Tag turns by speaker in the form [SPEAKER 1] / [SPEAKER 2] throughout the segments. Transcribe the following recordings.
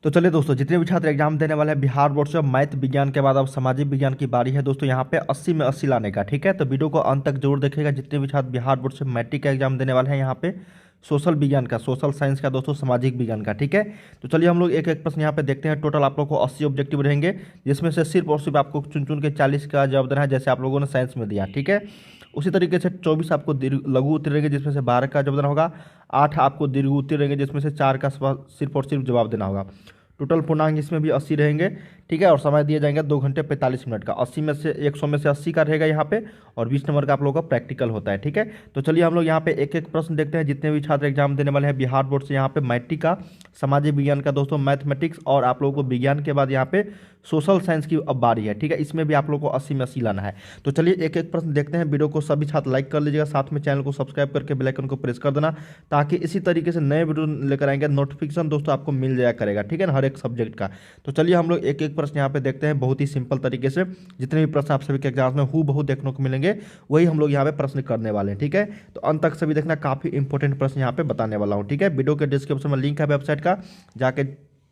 [SPEAKER 1] तो चलिए दोस्तों, जितने भी छात्र एग्जाम देने वाले हैं बिहार बोर्ड से, मैथ विज्ञान के बाद अब सामाजिक विज्ञान की बारी है दोस्तों। यहाँ पे 80 में 80 लाने का, ठीक है। तो वीडियो को अंत तक जरूर देखिएगा। जितने भी छात्र बिहार बोर्ड से मैट्रिक का एग्जाम देने वाले हैं, यहाँ पे सोशल विज्ञान का, सोशल साइंस का दोस्तों, सामाजिक विज्ञान का, ठीक है। तो चलिए हम लोग एक एक प्रश्न यहाँ पे देखते हैं। टोटल आप लोग को 80 ऑब्जेक्टिव रहेंगे, जिसमें से सिर्फ और सिर्फ आपको चुन चुन के 40 का जवाब देना है, जैसे आप लोगों ने साइंस में दिया, ठीक है। उसी तरीके से 24 आपको लघु उत्तर रहेंगे, जिसमें से 12 का जवाब देना होगा। 8 आपको दीर्घ उत्तर रहेंगे, जिसमें से 4 का सिर्फ और सिर्फ जवाब देना होगा। टोटल पूर्णांक इसमें भी 80 रहेंगे, ठीक है। और समय दिए जाएंगे 2 घंटे 45 मिनट का। 80 में से 100 में से 80 का रहेगा यहाँ पे, और 20 नंबर का आप लोगों का प्रैक्टिकल होता है, ठीक है। तो चलिए हम लोग यहाँ पे एक एक प्रश्न देखते हैं। जितने भी छात्र एग्जाम देने वाले हैं बिहार बोर्ड से, यहाँ पे मैट्रिक का, सामाजिक विज्ञान का दोस्तों, मैथमेटिक्स, और आप लोगों को विज्ञान के बाद यहाँ पे सोशल साइंस की अब बारी है, ठीक है। इसमें भी आप लोगों को 80 में 80 लाना है। तो चलिए एक एक प्रश्न देखते हैं। वीडियो को सभी छात्र लाइक कर लीजिएगा, साथ में चैनल को सब्सक्राइब करके बेल आइकन को प्रेस कर देना, ताकि इसी तरीके से नए वीडियो लेकर आएंगे, नोटिफिकेशन दोस्तों आपको मिल जाया करेगा, ठीक है ना, हर एक सब्जेक्ट का। तो चलिए हम लोग एक एक प्रश्न यहाँ पे देखते हैं, बहुत ही सिंपल तरीके से। जितने भी प्रश्न आप सभी के एग्जाम में हूबहू देखने को मिलेंगे, वही हम लोग यहाँ पे प्रश्न करने वाले हैं, ठीक है। तो अंत तक सभी देखना, काफी इंपॉर्टेंट प्रश्न यहाँ पे बताने वाला हूँ, ठीक है। वीडियो के डिस्क्रिप्शन में लिंक है वेबसाइट का, जाके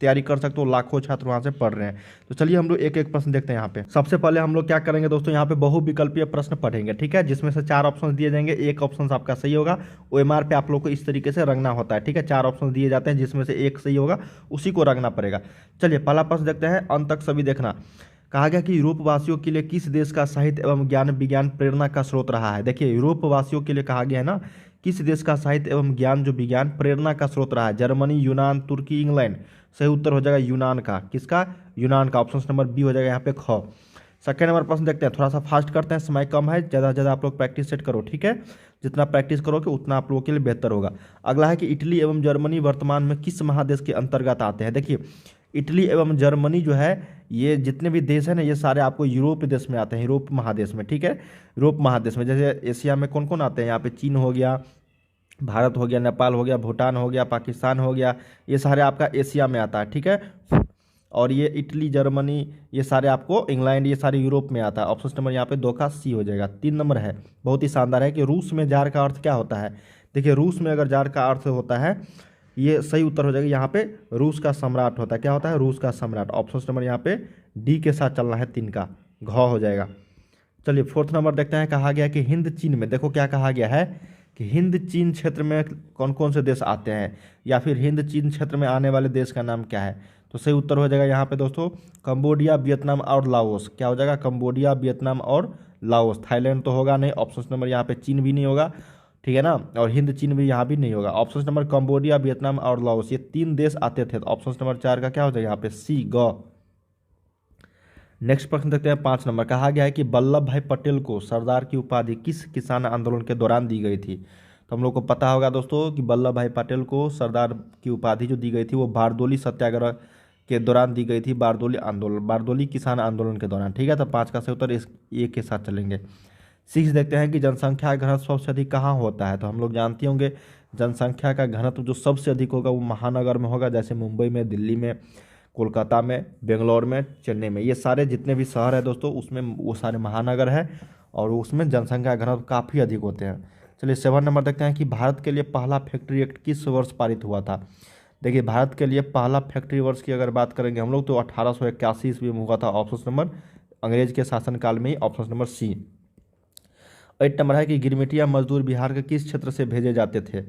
[SPEAKER 1] तैयारी कर सकते हो। लाखों छात्र वहां से पढ़ रहे हैं। तो चलिए हम लोग एक एक प्रश्न देखते हैं। यहाँ पे सबसे पहले हम लोग क्या करेंगे दोस्तों, यहाँ पे बहुविकल्पीय प्रश्न पढ़ेंगे, ठीक है, जिसमें से 4 ऑप्शन दिए जाएंगे। एक ऑप्शन आपका सही होगा। ओएमआर पे आप लोग को इस तरीके से रंगना होता है, ठीक है। 4 ऑप्शन दिए जाते हैं, जिसमें से एक सही होगा, उसी को रंगना पड़ेगा। चलिए पहला प्रश्न देखते हैं, अंत तक सभी देखना। कहा गया कि यूरोपवासियों के लिए किस देश का साहित्य एवं ज्ञान विज्ञान प्रेरणा का स्रोत रहा है। देखिए, यूरोपवासियों के लिए कहा गया है ना, किस देश का साहित्य एवं ज्ञान जो विज्ञान प्रेरणा का स्रोत रहा है। जर्मनी, यूनान, तुर्की, इंग्लैंड। सही उत्तर हो जाएगा यूनान का। किसका? यूनान का। ऑप्शन नंबर बी हो जाएगा यहाँ पे ख। सेकेंड नंबर प्रश्न देखते हैं, थोड़ा सा फास्ट करते हैं, समय कम है। ज़्यादा से ज़्यादा आप लोग प्रैक्टिस सेट करो, ठीक है। जितना प्रैक्टिस करोगे उतना आप लोगों के लिए बेहतर होगा। अगला है कि इटली एवं जर्मनी वर्तमान में किस महादेश के अंतर्गत आते हैं। देखिए, इटली एवं जर्मनी जो है, ये जितने भी देश हैं ना, ये सारे आपको यूरोप देश में आते हैं, यूरोप महादेश में, ठीक है। यूरोप महादेश में जैसे एशिया में कौन कौन आते हैं, यहाँ पे चीन हो गया, भारत हो गया, नेपाल हो गया, भूटान हो गया, पाकिस्तान हो गया, ये सारे आपका एशिया में आता है, ठीक है। और ये इटली, जर्मनी, ये सारे आपको, इंग्लैंड, ये सारे यूरोप में आता है। ऑप्शन नंबर यहाँ पे 2 का सी हो जाएगा। 3 नंबर है, बहुत ही शानदार है कि रूस में जार का अर्थ क्या होता है। देखिए, रूस में अगर जार का अर्थ होता है, ये सही उत्तर हो जाएगा। यहाँ पे रूस का सम्राट होता है। क्या होता है? रूस का सम्राट। ऑप्शन नंबर यहाँ पे डी के साथ चलना है, 3 का घ हो जाएगा। चलिए फोर्थ नंबर देखते हैं। कहा गया कि हिंद चीन में, देखो क्या कहा गया है कि हिंद चीन क्षेत्र में कौन कौन से देश आते हैं, या फिर हिंद चीन क्षेत्र में आने वाले देश का नाम क्या है। तो सही उत्तर हो जाएगा यहाँ पे दोस्तों कंबोडिया, वियतनाम और लाओस। क्या हो जाएगा? कंबोडिया, वियतनाम और लाओस। थाईलैंड तो होगा नहीं। ऑप्शन नंबर यहाँ पे चीन भी नहीं होगा, ठीक है ना। और हिंद चीन भी यहाँ भी नहीं होगा। ऑप्शन नंबर कंबोडिया, वियतनाम और लाओस, ये 3 देश आते थे। तो ऑप्शन नंबर 4 का क्या हो जाएगा यहाँ पे? सी, ग। नेक्स्ट प्रश्न देखते हैं 5 नंबर। कहा गया है कि वल्लभ भाई पटेल को सरदार की उपाधि किस किसान आंदोलन के दौरान दी गई थी। तो हम लोग को पता होगा दोस्तों कि वल्लभ भाई पटेल को सरदार की उपाधि जो दी गई थी, वो बारदोली सत्याग्रह के दौरान दी गई थी। बारदोली आंदोलन, बारदोली किसान आंदोलन के दौरान, ठीक है। तो 5 का सही उत्तर इस एक के साथ चलेंगे। 6 देखते हैं कि जनसंख्या घनत्व सबसे अधिक कहाँ होता है। तो हम लोग जानते होंगे जनसंख्या का घनत्व जो सबसे अधिक होगा वो महानगर में होगा, जैसे मुंबई में, दिल्ली में, कोलकाता में, बेंगलोर में, चेन्नई में। ये सारे जितने भी शहर है दोस्तों, उसमें वो सारे महानगर है, और उसमें जनसंख्या घनत्व काफ़ी अधिक होते हैं। चलिए 7 नंबर देखते हैं कि भारत के लिए पहला फैक्ट्री एक्ट किस वर्ष पारित हुआ था। देखिए, भारत के लिए पहला फैक्ट्री वर्ष की अगर बात करेंगे हम लोग, तो 1881 ईस्वी में हुआ था। ऑप्शन नंबर अंग्रेज के शासनकाल में ही। Option number C. 8 नंबर है कि गिरमिटिया मजदूर बिहार के किस क्षेत्र से भेजे जाते थे।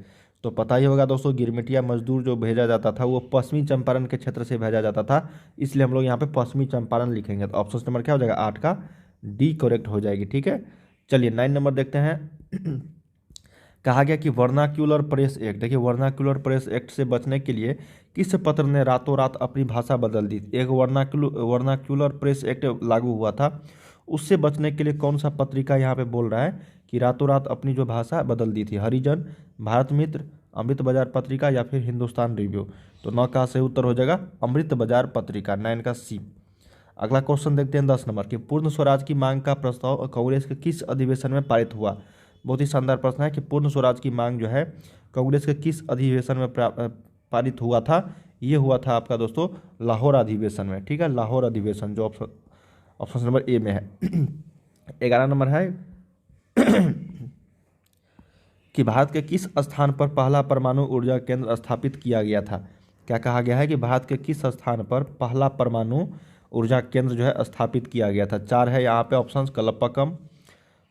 [SPEAKER 1] तो पता ही होगा दोस्तों, गिरमिटिया मजदूर जो भेजा जाता था वो पश्चिमी चंपारण के क्षेत्र से भेजा जाता था, इसलिए हम लोग यहाँ पे पश्चिमी चंपारण लिखेंगे। तो ऑप्शन नंबर क्या हो जाएगा? 8 का डी करेक्ट हो जाएगी, ठीक है। चलिए 9 नंबर देखते हैं। कहा गया कि वर्नाक्यूलर प्रेस एक्ट, देखिए वर्नाक्यूलर प्रेस एक्ट से बचने के लिए किस पत्र ने रातों रात अपनी भाषा बदल दी। एक वर्नाक्यूलर प्रेस एक्ट लागू हुआ था, उससे बचने के लिए कौन सा पत्रिका यहाँ पे बोल रहा है कि रातों रात अपनी जो भाषा बदल दी थी। हरिजन, भारत मित्र, अमृत बाजार पत्रिका, या फिर हिंदुस्तान रिव्यू। तो 9 का सही उत्तर हो जाएगा अमृत बाजार पत्रिका, 9 का सी। अगला क्वेश्चन देखते हैं 10 नंबर की। पूर्ण स्वराज की मांग का प्रस्ताव कांग्रेस के किस अधिवेशन में पारित हुआ। बहुत ही शानदार प्रश्न है कि पूर्ण स्वराज की मांग जो है कांग्रेस के किस अधिवेशन में पारित हुआ था। ये हुआ था आपका दोस्तों लाहौर अधिवेशन में, ठीक है। लाहौर अधिवेशन जो ऑप्शन नंबर ए में है। 11 नंबर है कि भारत के किस स्थान पर पहला परमाणु ऊर्जा केंद्र स्थापित किया गया था। क्या कहा गया है कि भारत के किस स्थान पर पहला परमाणु ऊर्जा केंद्र जो है स्थापित किया गया था? चार है यहाँ पे ऑप्शंस, कलपक्कम,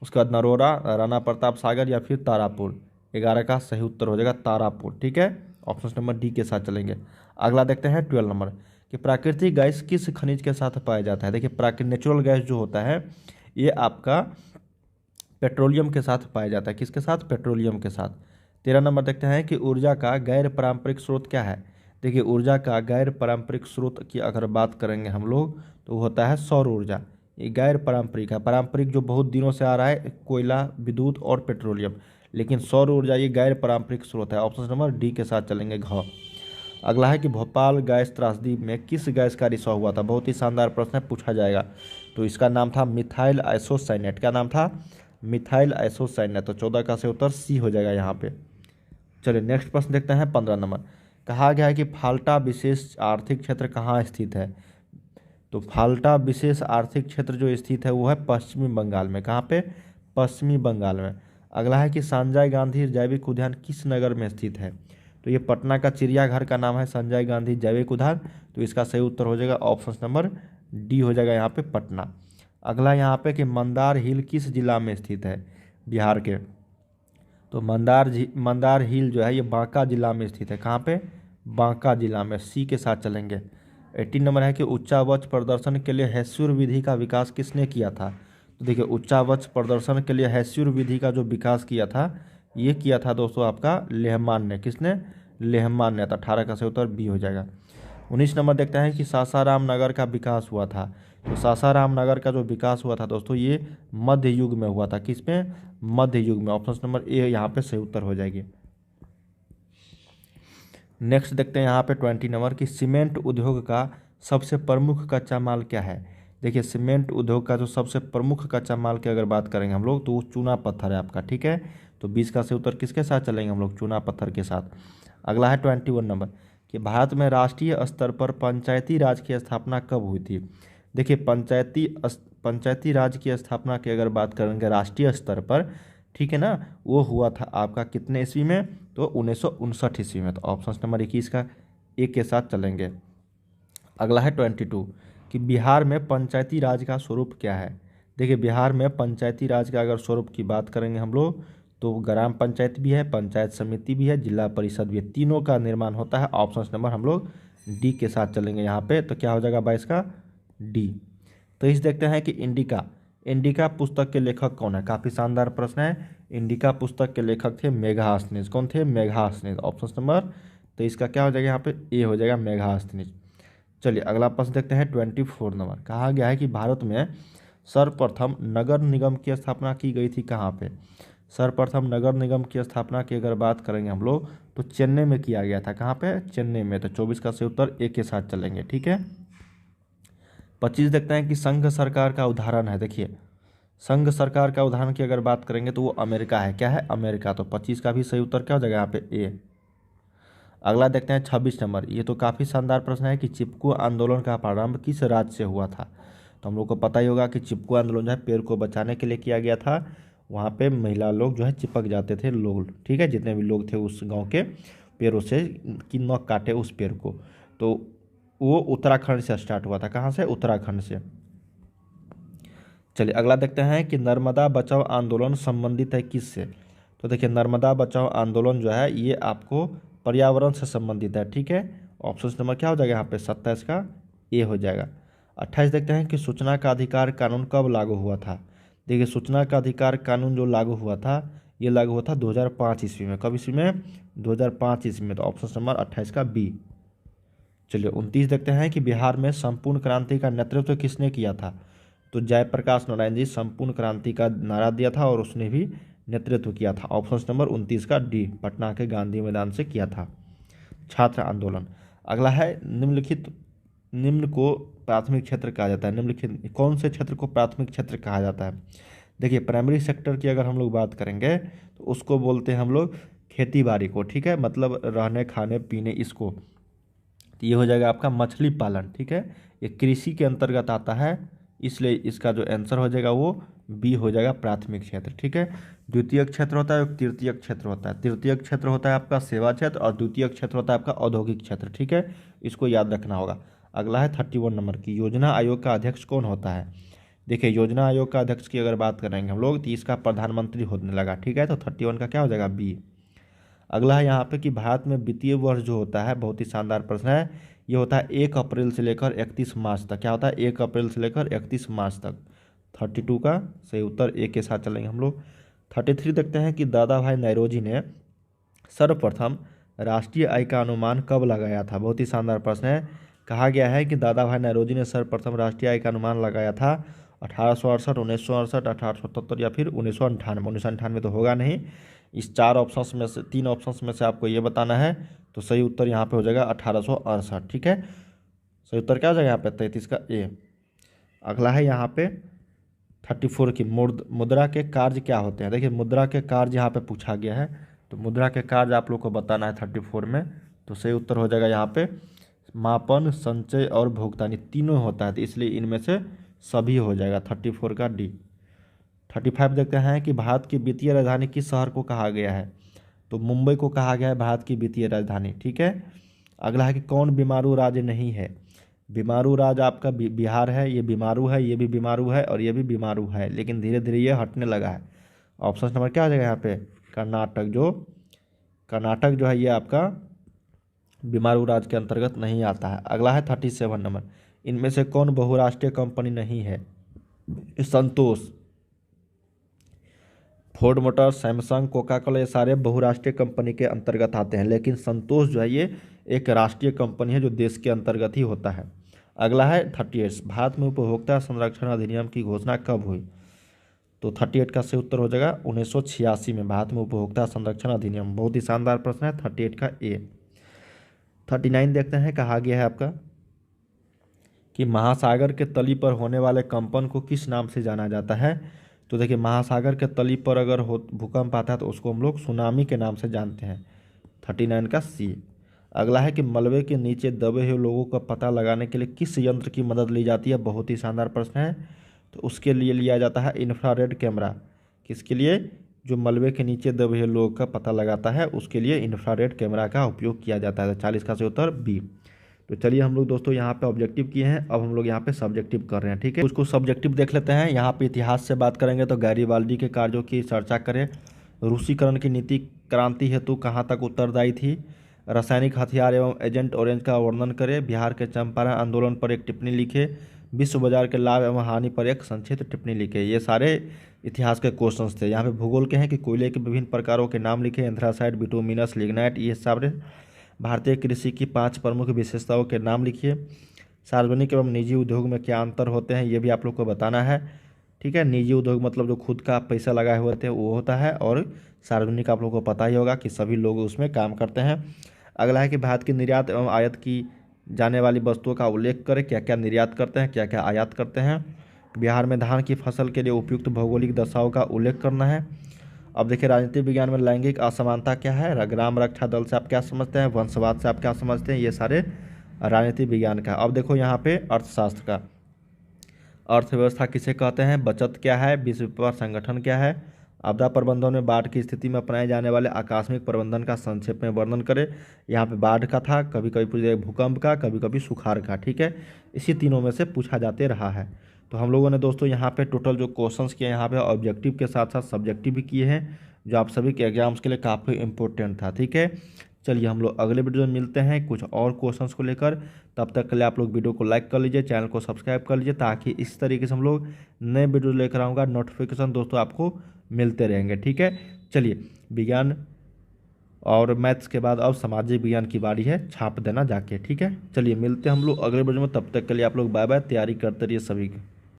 [SPEAKER 1] उसके बाद नरोरा, राणा प्रताप सागर या फिर तारापुर। 11 का सही उत्तर हो जाएगा तारापुर। ठीक है, ऑप्शन नंबर डी के साथ चलेंगे। अगला देखते हैं 12 नंबर कि प्राकृतिक गैस किस खनिज के साथ पाया जाता है? देखिए प्राकृतिक नेचुरल गैस जो होता है ये आपका पेट्रोलियम के साथ पाया जाता है। किसके साथ? पेट्रोलियम के साथ। 13 नंबर देखते हैं कि ऊर्जा का गैर पारंपरिक स्रोत क्या है? देखिए ऊर्जा का गैर पारंपरिक स्रोत की अगर बात करेंगे हम लोग तो वो होता है सौर ऊर्जा। ये गैर पारंपरिक है। पारंपरिक जो बहुत दिनों से आ रहा है कोयला, विद्युत और पेट्रोलियम, लेकिन सौर ऊर्जा ये गैर पारंपरिक स्रोत है। ऑप्शन नंबर डी के साथ चलेंगे, घ। अगला है कि भोपाल गैस त्रासदी में किस गैस का रिसाव हुआ था? बहुत ही शानदार प्रश्न है, पूछा जाएगा। तो इसका नाम था मिथाइल आइसोसाइनेट। क्या नाम था? Methyl isocyanate. तो 14 का से उत्तर सी हो जाएगा यहाँ पे। चलिए नेक्स्ट प्रश्न देखते हैं 15 नंबर। कहा गया है कि फाल्टा विशेष आर्थिक क्षेत्र कहाँ स्थित है? तो फाल्टा विशेष आर्थिक क्षेत्र जो स्थित है वो है पश्चिमी बंगाल में। कहाँ पे? पश्चिमी बंगाल में। अगला है कि संजय गांधी जैविक उद्यान किस नगर में स्थित है? तो ये पटना का चिड़ियाघर का नाम है संजय गांधी जैविक उद्यान। तो इसका सही उत्तर हो जाएगा ऑप्शन नंबर डी हो जाएगा यहाँ पे, पटना। अगला यहाँ पे कि मंदार हिल किस जिला में स्थित है? बिहार के। तो मंदार हिल जो है ये बांका जिला में स्थित है। कहाँ पे? बांका जिला में। सी के साथ चलेंगे। 18 नंबर है कि उच्चावच प्रदर्शन के लिए हैस्यूर विधि का विकास किसने किया था? तो देखिए उच्चावच प्रदर्शन के लिए हैस्यूर विधि का जो विकास किया था ये किया था दोस्तों आपका लेहमान ने। किसने? लेहमान ने। तो 18 का सही उत्तर बी हो जाएगा। 19 नंबर देखते हैं कि सासाराम नगर का विकास हुआ था। तो सासाराम नगर का जो विकास हुआ था दोस्तों ये मध्य युग में हुआ था। किस में? मध्य युग में। ऑप्शन नंबर ए यहाँ पे सही उत्तर हो जाएगी। नेक्स्ट देखते हैं यहाँ पे 20 नंबर कि सीमेंट उद्योग का सबसे प्रमुख कच्चा माल क्या है? देखिए सीमेंट उद्योग का जो सबसे प्रमुख कच्चा माल की अगर बात करेंगे हम लोग तो वो चूना पत्थर है आपका। ठीक है, तो 20 का सही उत्तर किसके साथ चलेंगे हम लोग? चूना पत्थर के साथ। अगला है 21 नंबर कि भारत में राष्ट्रीय स्तर पर पंचायती राज की स्थापना कब हुई थी? देखिए पंचायती राज की स्थापना की अगर बात करेंगे राष्ट्रीय स्तर पर, ठीक है ना, वो हुआ था आपका कितने ईस्वी में? तो 1959 ईस्वी में। तो ऑप्शन नंबर 21 का एक के साथ चलेंगे। अगला है 22 कि बिहार में पंचायती राज का स्वरूप क्या है? देखिए बिहार में पंचायती राज का अगर स्वरूप की बात करेंगे हम लोग तो ग्राम पंचायत भी है, पंचायत समिति भी है, जिला परिषद भी है, तीनों का निर्माण होता है। ऑप्शन नंबर हम लोग डी के साथ चलेंगे यहाँ पे। तो क्या हो जाएगा 22 का? डी। तो इस देखते हैं कि इंडिका पुस्तक के लेखक कौन है? काफ़ी शानदार प्रश्न है। इंडिका पुस्तक के लेखक थे मेघास्थनीज। कौन थे? मेघास्थनीज। ऑप्शन नंबर तो इसका क्या हो जाएगा यहाँ पे? ए हो जाएगा, मेघास्थनीज। चलिए अगला प्रश्न देखते हैं 24 नंबर। कहा गया है कि भारत में सर्वप्रथम नगर निगम की स्थापना की गई थी कहाँ पे? सर्वप्रथम नगर निगम की स्थापना की अगर बात करेंगे हम लोग तो चेन्नई में किया गया था। कहाँ पे? चेन्नई में। तो 24 का सही उत्तर ए के साथ चलेंगे। ठीक है, 25 देखते हैं कि संघ सरकार का उदाहरण है। देखिए संघ सरकार का उदाहरण की अगर बात करेंगे तो वो अमेरिका है। क्या है? अमेरिका। तो 25 का भी सही उत्तर क्या हो जाएगा यहाँ पे? ए। अगला देखते हैं 26 नंबर। ये तो काफ़ी शानदार प्रश्न है कि चिपकू आंदोलन का प्रारंभ किस राज्य से हुआ था? तो हम लोग को पता ही होगा कि चिपकू आंदोलन जो है पेड़ को बचाने के लिए किया गया था। वहाँ पे महिला लोग जो है चिपक जाते थे लोग, ठीक है, जितने भी लोग थे उस गांव के, पेड़ों से कि न काटे उस पेड़ को। तो वो उत्तराखंड से स्टार्ट हुआ था। कहाँ से? उत्तराखंड से। चलिए अगला देखते हैं कि नर्मदा बचाओ आंदोलन संबंधित है किससे? तो देखिए नर्मदा बचाओ आंदोलन जो है ये आपको पर्यावरण से संबंधित है। ठीक है, ऑप्शन नंबर क्या हो जाएगा यहाँ पे? 27 का ए हो जाएगा। 28 देखते हैं कि सूचना का अधिकार कानून कब लागू हुआ था? देखिए सूचना का अधिकार कानून जो लागू हुआ था ये लागू हुआ था 2005 ईस्वी में। कब ईस्वी में? 2005 ईस्वी में। तो ऑप्शन नंबर 28 का बी। चलिए 29 देखते हैं कि बिहार में संपूर्ण क्रांति का नेतृत्व किसने किया था? तो जयप्रकाश नारायण जी संपूर्ण क्रांति का नारा दिया था और उसने भी नेतृत्व किया था। ऑप्शन नंबर 29 का डी, पटना के गांधी मैदान से किया था। छात्र आंदोलन। अगला है निम्न को प्राथमिक क्षेत्र कहा जाता है। निम्नलिखित कौन से क्षेत्र को प्राथमिक क्षेत्र कहा जाता है? देखिए प्राइमरी सेक्टर की अगर हम लोग बात करेंगे तो उसको बोलते हैं हम लोग खेती बाड़ी को। ठीक है, मतलब रहने खाने पीने इसको। तो ये हो जाएगा आपका मछली पालन। ठीक है, ये कृषि के अंतर्गत आता है, इसलिए इसका जो आंसर हो जाएगा वो बी हो जाएगा प्राथमिक क्षेत्र। ठीक है, द्वितीयक क्षेत्र होता है, तृतीयक क्षेत्र होता है। तृतीयक क्षेत्र होता है आपका सेवा क्षेत्र और द्वितीयक क्षेत्र होता है आपका औद्योगिक क्षेत्र। ठीक है, इसको याद रखना होगा। अगला है 31 नंबर की, योजना आयोग का अध्यक्ष कौन होता है। देखिए योजना आयोग का अध्यक्ष की अगर बात करेंगे हम लोग तो इसका प्रधानमंत्री होने लगा। ठीक है, तो 31 का क्या हो जाएगा बी। अगला है यहाँ पे कि भारत में वित्तीय वर्ष जो होता है, बहुत ही शानदार प्रश्न है, ये होता है 1 अप्रैल से लेकर 31 मार्च तक। क्या होता है, 1 अप्रैल से लेकर 31 मार्च तक। 32 का सही उत्तर ए के साथ चलेंगे हम लोग। 33 देखते हैं कि दादा भाई नौरोजी ने सर्वप्रथम राष्ट्रीय आय का अनुमान कब लगाया था। बहुत ही शानदार प्रश्न है। कहा गया है कि दादा भाई नौरोजी ने सर्वप्रथम राष्ट्रीय आय का अनुमान लगाया था 1868, 1968, 1877 या फिर 1998। 1998 तो होगा नहीं। इस 4 ऑप्शंस में से 3 ऑप्शंस में से आपको ये बताना है, तो सही उत्तर यहाँ पे हो जाएगा 1868। ठीक है, सही उत्तर क्या हो जाएगा यहाँ पे 33 का ए। अगला है यहाँ पे 34 की मुद्रा के कार्य क्या होते हैं। देखिए मुद्रा के कार्य यहाँ पे पूछा गया है, तो मुद्रा के कार्य आप लोग को बताना है 34 में। तो सही उत्तर हो जाएगा यहाँ पे मापन, संचय और भुगतान, तीनों होता है, तो इसलिए इनमें से सभी हो जाएगा 34 का डी। 35 देखते हैं कि भारत की वित्तीय राजधानी किस शहर को कहा गया है। तो मुंबई को कहा गया है भारत की वित्तीय राजधानी। ठीक है, अगला है कि कौन बीमारू राज्य नहीं है। बीमारू राज्य आपका बिहार है, ये बीमारू है, ये भी बीमारू है और ये भी बीमारू है, लेकिन धीरे धीरे ये हटने लगा है। ऑप्शन नंबर क्या आ जाएगा यहाँ पे कर्नाटक। कर्नाटक जो है ये आपका बीमारू राज्य के अंतर्गत नहीं आता है। अगला है 37 नंबर, इनमें से कौन बहुराष्ट्रीय कंपनी नहीं है। Santosh, Ford Motor, Samsung, Coca Cola, ये सारे बहुराष्ट्रीय कंपनी के अंतर्गत आते हैं, लेकिन संतोष जो है ये एक राष्ट्रीय कंपनी है जो देश के अंतर्गत ही होता है। अगला है 38, भारत में उपभोक्ता संरक्षण अधिनियम की घोषणा कब हुई। तो 38 का सही उत्तर हो जाएगा 1986 में भारत में उपभोक्ता संरक्षण अधिनियम। बहुत ही शानदार प्रश्न है, 38 का ए। 39 देखते हैं, कहा गया है आपका कि महासागर के तली पर होने वाले कंपन को किस नाम से जाना जाता है। तो देखिए महासागर के तली पर अगर भूकंप आता है तो उसको हम लोग सुनामी के नाम से जानते हैं। 39 का सी। अगला है कि मलबे के नीचे दबे हुए लोगों का पता लगाने के लिए किस यंत्र की मदद ली जाती है। बहुत ही शानदार प्रश्न है। तो उसके लिए लिया जाता है इंफ्रारेड कैमरा। किसके लिए, जो मलबे के नीचे दबे हुए लोगों का पता लगाता है उसके लिए इंफ्रारेड कैमरा का उपयोग किया जाता है। 40 का सही उत्तर बी। तो चलिए हम लोग दोस्तों यहाँ पे ऑब्जेक्टिव किए हैं, अब हम लोग यहाँ पे सब्जेक्टिव कर रहे हैं। ठीक है, उसको सब्जेक्टिव देख लेते हैं। यहाँ पे इतिहास से बात करेंगे तो गैरीबाल्डी के कार्यों की चर्चा करें। रूसीकरण की नीति क्रांति हेतु कहाँ तक उत्तरदायी थी। रासायनिक हथियार एवं एजेंट ऑरेंज का वर्णन करें। बिहार के चंपारण आंदोलन पर एक टिप्पणी लिखे। विश्व बाजार के लाभ एवं हानि पर एक संक्षिप्त टिप्पणी लिखे। ये सारे इतिहास के क्वेश्चंस थे। यहाँ पे भूगोल के हैं कि कोयले के विभिन्न प्रकारों के नाम लिखे। एंथ्रासाइट, बिटुमिनस, लिग्नाइट, ये सारे। भारतीय कृषि की 5 प्रमुख विशेषताओं के नाम लिखिए। सार्वजनिक एवं निजी उद्योग में क्या अंतर होते हैं ये भी आप लोग को बताना है। ठीक है, निजी उद्योग मतलब जो खुद का पैसा लगाए हुए थे वो होता है, और सार्वजनिक आप लोग को पता ही होगा कि सभी लोग उसमें काम करते हैं। अगला है कि भारत की निर्यात एवं आयात की जाने वाली वस्तुओं का उल्लेख करें। क्या क्या निर्यात करते हैं, क्या क्या आयात करते हैं। बिहार में धान की फसल के लिए उपयुक्त भौगोलिक दशाओं का उल्लेख करना है। अब देखिए राजनीति विज्ञान में लैंगिक असमानता क्या है। ग्राम रक्षा दल से आप क्या समझते हैं, वंशवाद से आप क्या समझते हैं, ये सारे राजनीति विज्ञान का। अब देखो यहाँ पे अर्थशास्त्र का, अर्थव्यवस्था किसे कहते हैं, बचत क्या है, विश्व व्यापार संगठन क्या है। आपदा प्रबंधन में बाढ़ की स्थिति में अपनाए जाने वाले आकस्मिक प्रबंधन का संक्षेप में वर्णन करें। यहाँ पे बाढ़ का था, कभी कभी पूछे भूकंप का, कभी कभी सुखाड़ का। ठीक है, इसी तीनों में से पूछा जाते रहा है। तो हम लोगों ने दोस्तों यहाँ पे टोटल जो क्वेश्चंस किए यहाँ पे ऑब्जेक्टिव के साथ साथ सब्जेक्टिव भी किए हैं, जो आप सभी के एग्जाम्स के लिए काफ़ी इंपॉर्टेंट था। ठीक है, चलिए हम लोग अगले वीडियो में मिलते हैं कुछ और क्वेश्चंस को लेकर। तब तक के लिए आप लोग वीडियो को लाइक कर लीजिए, चैनल को सब्सक्राइब कर लीजिए, ताकि इस तरीके से हम लोग नए वीडियो लेकर आऊँगा, नोटिफिकेशन दोस्तों आपको मिलते रहेंगे। ठीक है, चलिए विज्ञान और मैथ्स के बाद अब सामाजिक विज्ञान की बारी है, छाप देना जाके। ठीक है, चलिए मिलते हैं हम लोग अगले वीडियो में। तब तक के लिए आप लोग बाय बाय, तैयारी करते रहिए सभी की।